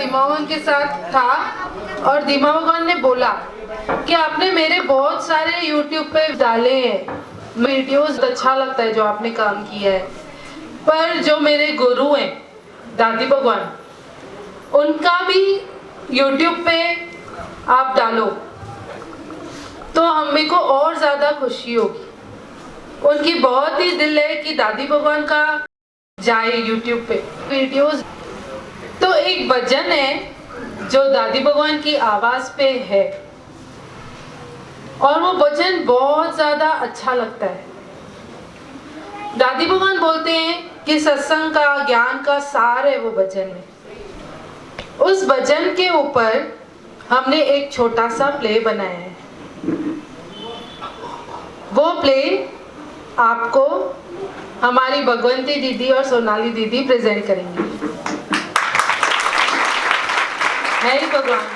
दीमा भगवान के साथ था और दीमा भगवान ने बोला कि आपने मेरे बहुत सारे YouTube पे डाले हैं वीडियोस, अच्छा लगता है जो आपने काम किया है, पर जो मेरे गुरु हैं दादी भगवान, उनका भी YouTube पे आप डालो तो हमें को और ज़्यादा खुशी होगी। उनकी बहुत ही दिल है कि दादी भगवान का जाए YouTube पे वीडियोस। तो एक भजन है जो दादी भगवान की आवाज़ पे है और वो भजन बहुत ज़्यादा अच्छा लगता है। दादी भगवान बोलते हैं कि सत्संग का, ज्ञान का सार है वो भजन में। उस भजन के ऊपर हमने एक छोटा सा प्ले बनाया है। वो प्ले आपको हमारी भगवंती दीदी और सोनाली दीदी प्रेजेंट करेंगी। है भगवान।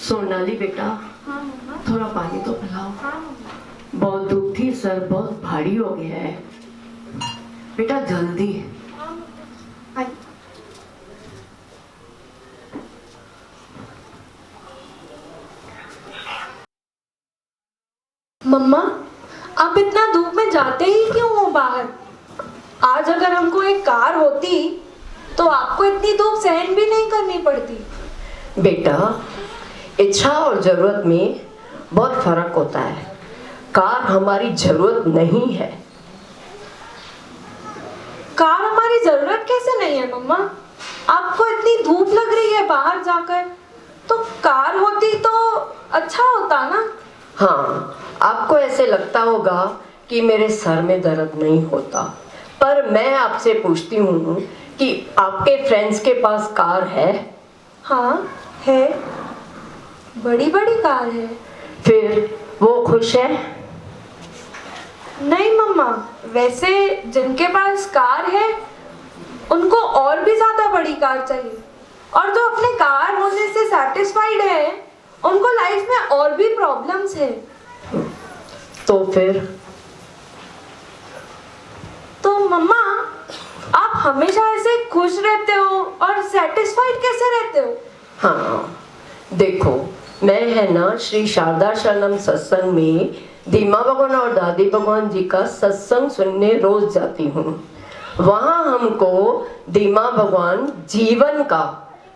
सोनाली बेटा, हाँ मम्मा। थोड़ा पानी तो पिलाओ। हाँ मम्मा। बहुत धूप थी, सर बहुत भारी हो गया है बेटा, जल्दी। हाँ मम्मा। मम्मा, आप इतना धूप में जाते ही क्यों हो बाहर? आज अगर हमको एक कार होती तो आपको इतनी धूप सहन भी नहीं करनी पड़ती। बेटा, इच्छा और जरूरत में बहुत फर्क होता है। कार हमारी जरूरत नहीं है। कार हमारी जरूरत कैसे नहीं है मम्मा? आपको इतनी धूप लग रही है बाहर जाकर, तो कार होती तो अच्छा होता ना। हाँ, आपको ऐसे लगता होगा कि मेरे सर में दर्द नहीं होता, पर मैं आपसे पूछती हूँ कि आपके फ्रेंड्स के पास कार है? हाँ है, बड़ी बड़ी कार है। फिर वो खुश है? नहीं मम्मा, वैसे जिनके पास कार है उनको और भी ज्यादा बड़ी कार चाहिए, और जो अपने कार होने से सेटिस्फाइड है उनको लाइफ में और भी प्रॉब्लम्स है। तो फिर? तो मम्मा, आप हमेशा ऐसे खुश रहते हो और सेटिस्फाइड कैसे रहते हो? हाँ देखो, मैं है ना श्री शारदा शरणम सत्संग में दीमा भगवान और दादी भगवान जी का सत्संग सुनने रोज जाती हूँ। वहाँ हमको दीमा भगवान जीवन का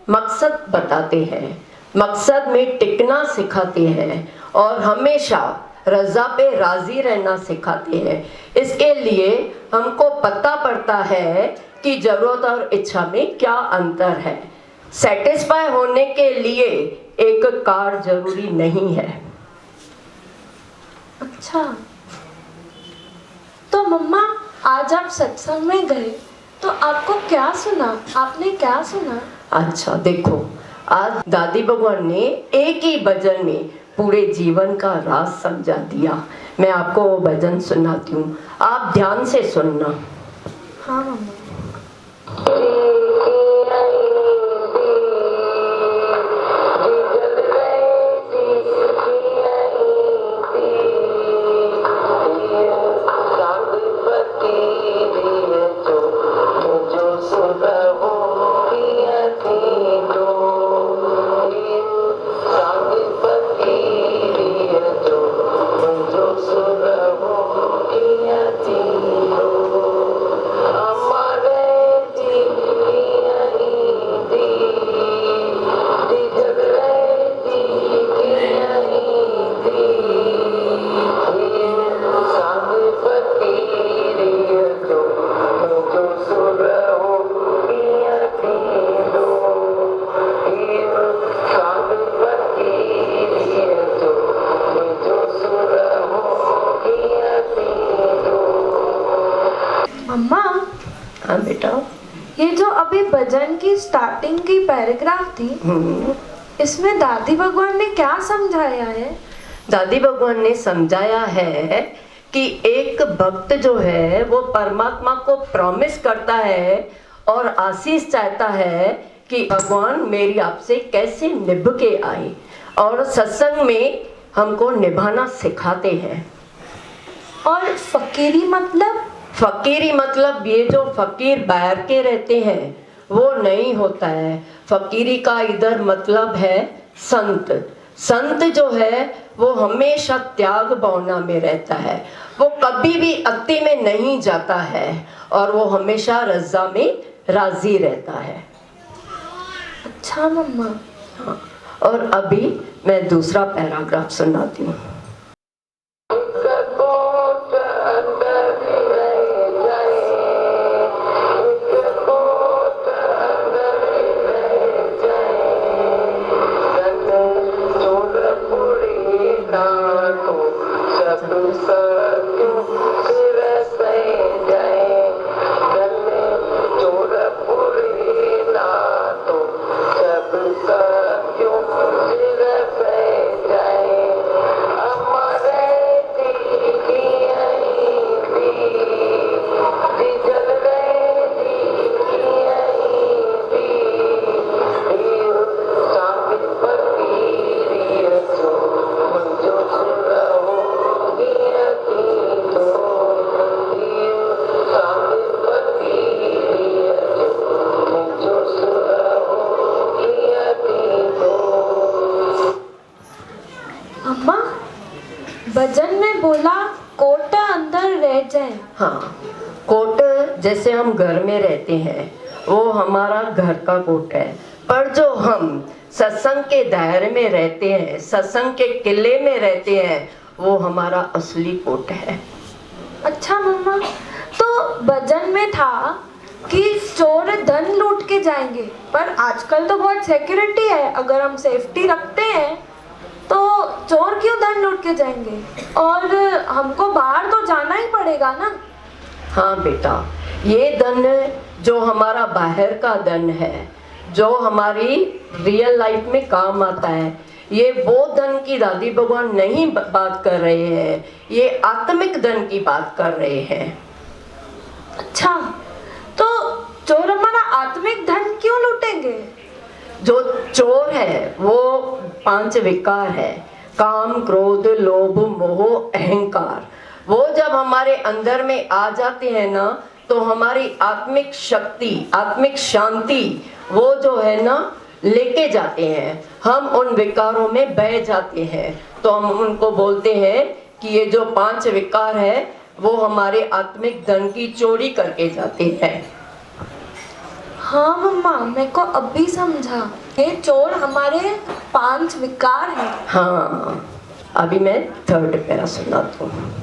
मकसद बताते हैं, मकसद में टिकना सिखाते हैं और हमेशा रजा पे राजी रहना सिखाते हैं। इसके लिए हमको पता पड़ता है कि जरूरत और इच्छा में क्या अंतर है। सेटिस्फाई होने के लिए एक कार जरूरी नहीं है। अच्छा, तो मम्मा आज आप सत्संग में गए तो आपको क्या सुना? आपने क्या सुना? अच्छा देखो, आज दादी भगवान ने एक ही भजन में पूरे जीवन का राज समझा दिया। मैं आपको वो भजन सुनाती हूँ, आप ध्यान से सुनना। हाँ मम्मा। मम्मा, हाँ बेटा, ये जो अभी भजन की स्टार्टिंग की पैराग्राफ थी, इसमें दादी भगवान ने क्या समझाया है? दादी भगवान ने समझाया है कि एक भक्त जो है वो परमात्मा को प्रॉमिस करता है और आशीष चाहता है कि भगवान मेरी आपसे कैसे निभ के आए, और सत्संग में हमको निभाना सिखाते हैं। और फकीरी मतलब? फकीरी मतलब ये जो फकीर बाहर के रहते हैं वो नहीं होता है। फकीरी का इधर मतलब है संत। संत जो है वो हमेशा त्याग भावना में रहता है, वो कभी भी अति में नहीं जाता है और वो हमेशा रज़ा में राजी रहता है। अच्छा मम्मा। हाँ, और अभी मैं दूसरा पैराग्राफ सुनाती हूँ। भजन में बोला कोट अंदर रह जाए। हाँ, कोट जैसे हम घर में रहते हैं वो हमारा घर का कोट है, पर जो हम सत्संग के दायरे में रहते हैं, सत्संग के किले में रहते हैं, वो हमारा असली कोट है। अच्छा मम्मा, तो भजन में था कि चोर धन लूट के जाएंगे, पर आजकल तो बहुत सिक्योरिटी है, अगर हम सेफ्टी रखते हैं तो चोर क्यों धन लूट के जाएंगे? और हमको बाहर तो जाना ही पड़ेगा ना। हाँ बेटा, ये धन जो हमारा बाहर का धन है, जो हमारी रियल लाइफ में काम आता है, ये वो धन की दादी भगवान नहीं बात कर रहे हैं, ये आत्मिक धन की बात कर रहे हैं। अच्छा, तो चोर हमारा आत्मिक धन क्यों लूटेंगे? जो चोर है वो 5 विकार है, काम, क्रोध, लोभ, मोह, अहंकार। वो जब हमारे अंदर में आ जाते हैं ना, तो हमारी आत्मिक शक्ति, आत्मिक शांति वो जो है ना लेके जाते हैं। हम उन विकारों में बह जाते हैं, तो हम उनको बोलते हैं कि ये जो 5 विकार है वो हमारे आत्मिक धन की चोरी करके जाते हैं। हाँ मम्मा, मेरे को अभी समझा, ये चोर हमारे 5 विकार हैं। हाँ, अभी मैं 3rd पैरा सुनाती हूँ।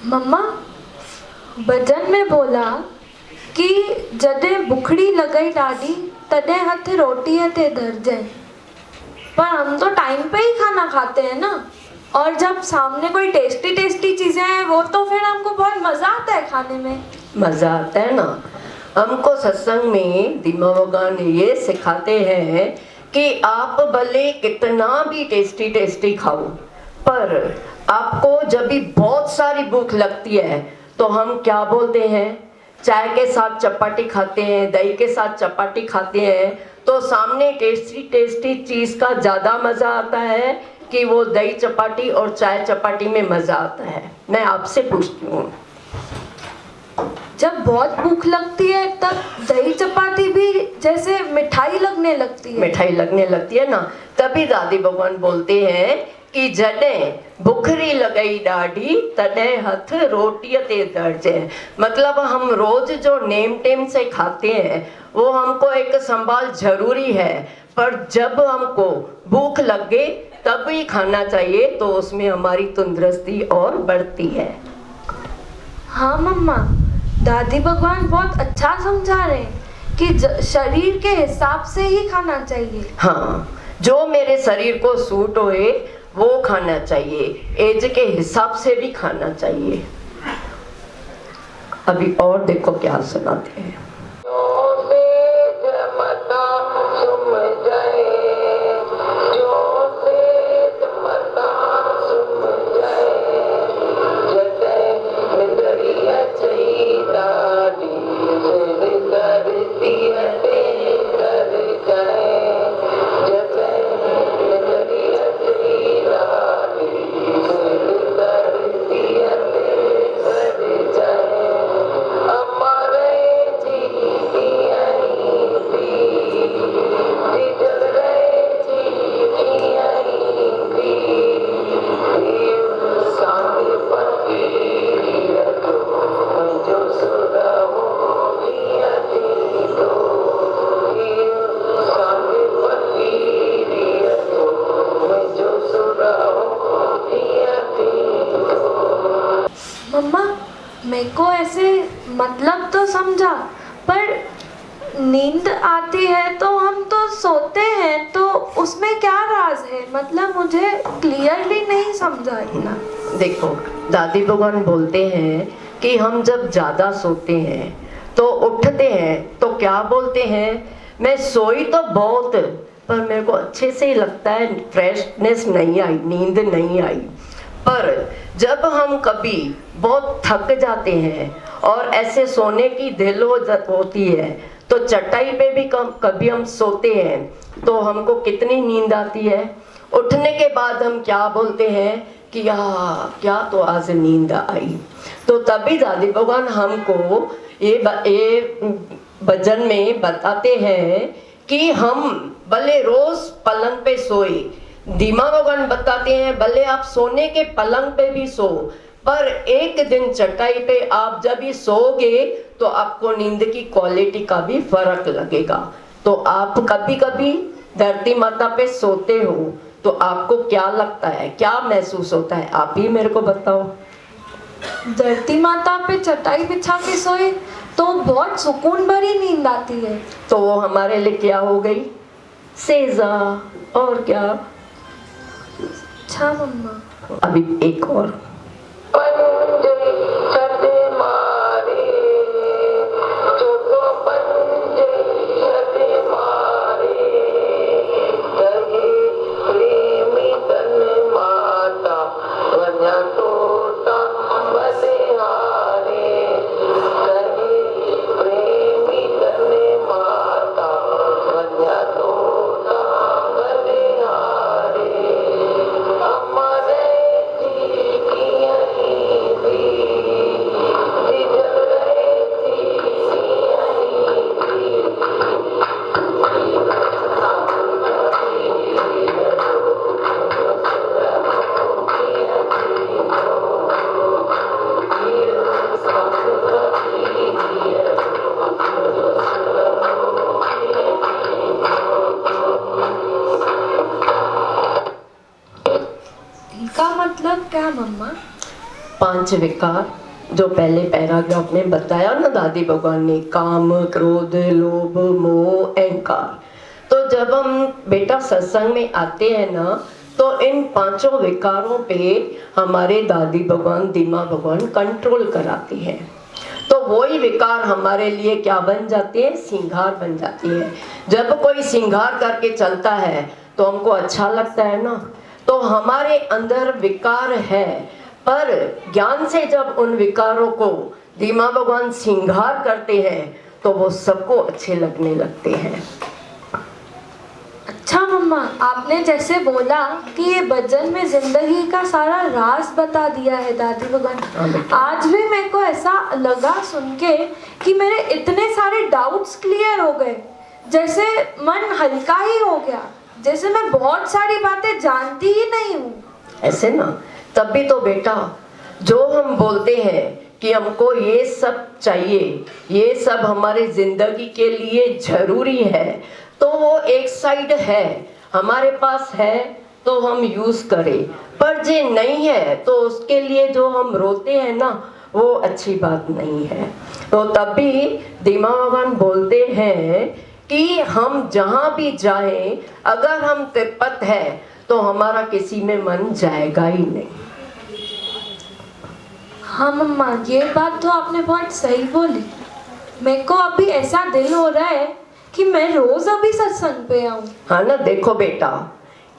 मम्मा, भजन में बोला कि जदे भुखड़ी लगाई डाडी तदे हथ रोटी ते धर जाए, पर हम तो टाइम पे ही खाना खाते हैं ना, और जब सामने कोई टेस्टी टेस्टी चीजें हैं वो तो फिर हमको बहुत मजा आता है खाने में। मजा आता है ना। हमको सत्संग में दीमा भगवान ये सिखाते हैं कि आप भले कितना भी टेस्टी टेस्टी खाओ, पर आपको जब भी बहुत सारी भूख लगती है तो हम क्या बोलते हैं, चाय के साथ चपाती खाते हैं, दही के साथ चपाती खाते हैं, तो सामने टेस्टी टेस्टी चीज़ का ज़्यादा मज़ा आता है कि वो दही चपाटी और चाय चपाटी में मजा आता है? मैं आपसे पूछती हूँ। जब बहुत भूख लगती है तब दही चपाती भी जैसे मिठाई लगने लगती है। मिठाई लगने लगती है ना, तभी दादी भगवान बोलते हैं कि जॾहिं बुखरी लगई ॾाढी तॾहिं हथ रोटीअ ते दर्जे। मतलब हम रोज जो नेम टेम से खाते हैं वो हमको एक संभाल जरूरी है, पर जब हमको भूख लगे तब ही खाना चाहिए, तो उसमें हमारी तंदुरुस्ती और बढ़ती है। हाँ मम्मा, दादी भगवान बहुत अच्छा समझा रहे हैं कि शरीर के हिसाब से ही खाना चाहिए। हाँ, जो मेरे शरीर को सूट होए वो खाना चाहिए, एज के हिसाब से भी खाना चाहिए। अभी और देखो क्या सुनाते हैं। मम्मा, मेरे को ऐसे मतलब तो समझा, पर नींद आती है तो हम तो सोते हैं, तो उसमें क्या राज है? मतलब मुझे क्लियरली नहीं समझा इतना। देखो, दादी भगवान बोलते हैं कि हम जब ज्यादा सोते हैं तो उठते हैं तो क्या बोलते हैं, मैं सोई तो बहुत पर मेरे को अच्छे से ही लगता है, फ्रेशनेस नहीं आई, नींद नहीं आई। पर जब हम कभी बहुत थक जाते हैं और ऐसे सोने की दिल होती है तो चटाई पे भी कभी हम सोते हैं तो हमको कितनी नींद आती है। उठने के बाद हम क्या बोलते हैं कि क्या तो आज नींद आई। तो तभी दादी भगवान हमको ये भजन में बताते हैं कि हम भले रोज पलंग पे सोए, दीमा भगवान बताते हैं भले आप सोने के पलंग पे भी सो, पर एक दिन चटाई पे आप जब भी सोओगे तो आपको नींद की क्वालिटी का भी फर्क लगेगा। तो आप कभी कभी धरती माता पे सोते हो तो आपको क्या लगता है, क्या महसूस होता है, आप ही मेरे को बताओ। धरती माता पे चटाई बिछा के सोए तो बहुत सुकून भरी नींद आती है। तो वो हमारे लिए क्या हो गई, सेजा, और क्या। अच्छा मम्मा, अभी एक और। का मतलब क्या मम्मा? 5 विकार जो पहले पैराग्राफ में बताया ना दादी भगवान ने, काम, क्रोध, लोभ, मोह, अहंकार। तो जब हम बेटा सत्संग में आते हैं ना तो इन 5 विकारों पे हमारे दादी भगवान, दीमा भगवान कंट्रोल कराती है। तो वही विकार हमारे लिए क्या बन जाते हैं, सिंगार बन जाती है। जब कोई सिंगार करके चलता है तो हमको अच्छा लगता है ना। तो हमारे अंदर विकार है, पर ज्ञान से जब उन विकारों को दीमा भगवान सिंगार करते हैं तो वो सबको अच्छे लगने लगते हैं। अच्छा मम्मा, मम्मा, आपने जैसे बोला कि ये भजन में जिंदगी का सारा राज बता दिया है दादी भगवान, आज भी मेरे को ऐसा लगा सुन के कि मेरे इतने सारे डाउट्स क्लियर हो गए, जैसे मन हल्का ही हो गया, जैसे मैं बहुत सारी बातें जानती ही नहीं हूँ। ऐसे ना, तभी तो बेटा जो हम बोलते हैं कि हमको ये सब चाहिए, ये सब हमारी जिंदगी के लिए जरूरी है, तो वो एक साइड है, हमारे पास है तो हम यूज करें, पर जे नहीं है तो उसके लिए जो हम रोते हैं ना, वो अच्छी बात नहीं है। तो तभी दीमा भगवान बोलते हैं कि हम जहाँ भी जाएं, अगर हम तिब्बत है तो हमारा किसी में मन जाएगा ही नहीं। हाँ मम्मा, ये बात तो आपने बहुत सही बोली। मेरे को अभी ऐसा दिल हो रहा है कि मैं रोज अभी सत्संग पे आऊं। हाँ ना, देखो बेटा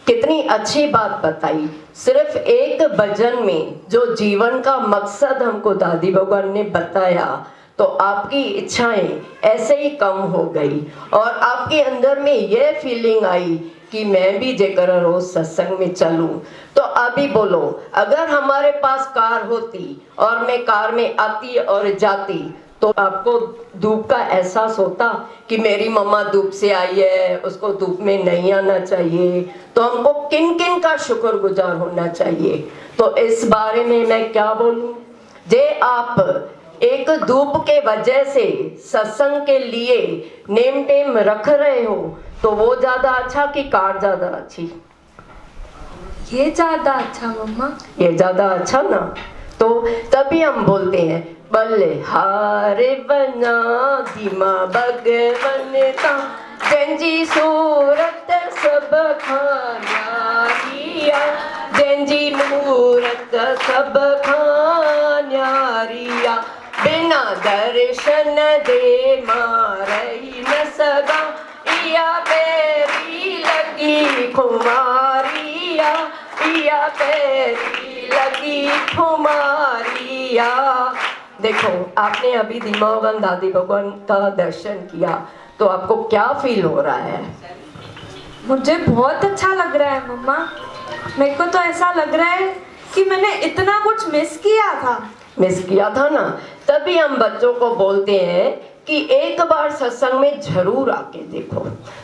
कितनी अच्छी बात बताई। सिर्फ एक भजन में जो जीवन का मकसद हमको दादी भगवान ने बताया, तो आपकी इच्छाएं ऐसे ही कम हो गई और आपके अंदर में ये फीलिंग आई कि मैं भी जेकर रोज सत्संग में चलूं। तो अभी बोलो, अगर हमारे पास कार होती और मैं कार में आती और जाती, तो आपको धूप का एहसास होता कि मेरी मम्मा धूप से आई है, उसको धूप में नहीं आना चाहिए, तो हमको किन किन का शुक्रगुजार होना चाहिए। तो इस बारे में मैं क्या बोलूं, जे आप एक धूप के वजह से सत्संग के लिए नेम टेम रख रहे हो, तो वो ज्यादा अच्छा कि कार ज्यादा अच्छी? ये ज्यादा अच्छा मम्मा। ये ज्यादा अच्छा ना। तो तभी हम बोलते हैं बल्हारे बना दीमा भगवन ता, जंजी सूरत सब खान्यारिया, जंजी मूरत सब खान्यारिया, बिना दर्शन दे मारई न सगा, इया पैरी लगी खुमारिया, इया पैरी लगी खुमारिया। देखो, आपने अभी दीमा भगवान दादी भगवान का दर्शन किया, तो आपको क्या फील हो रहा है? मुझे बहुत अच्छा लग रहा है मम्मा। मेरे को तो ऐसा लग रहा है कि मैंने इतना कुछ मिस किया था ना। तभी हम बच्चों को बोलते हैं कि एक बार सत्संग में जरूर आके देखो,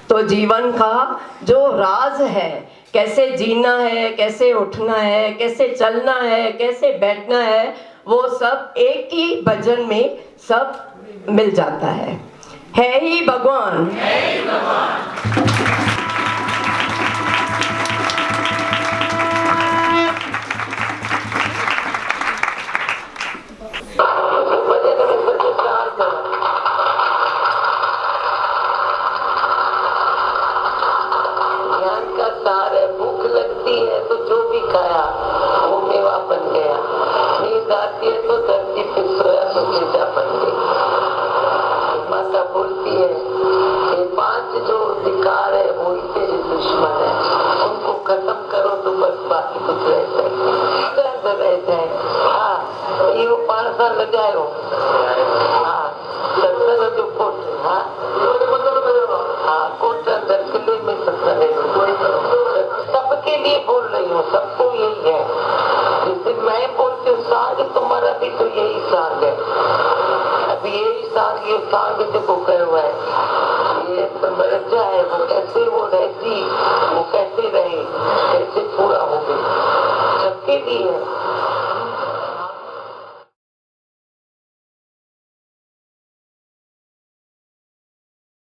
तो जीवन का जो राज है, कैसे जीना है, कैसे उठना है, कैसे चलना है, कैसे बैठना है, वो सब एक ही भजन में सब मिल जाता है ही भगवान। भूख लगती है तो जो भी खाया वो मेवा बन गया, नींद आती है तो धरती पे सोया तो चिता बन गई। माता बोलती है ये 5 जो विकार है वो ही तेरे दुश्मन है, उनको खत्म करो तो बस बाकी कुछ रहता है। हाँ, ये वो 5 साल लगाए हो। हाँ, सत्संग जो कोट, हाँ कोट अंदर किले में सत्संग सबके लिए बोल रही हूँ, सबको यही है। जैसे मैं बोलती हूँ सांग, तुम्हारा भी तो यही सांग है। अभी यही सांग, ये सांग जो कह हुआ है, ये समझा है वो कैसे वो रहती, वो कैसे रहे, कैसे पूरा हो गई, सबके लिए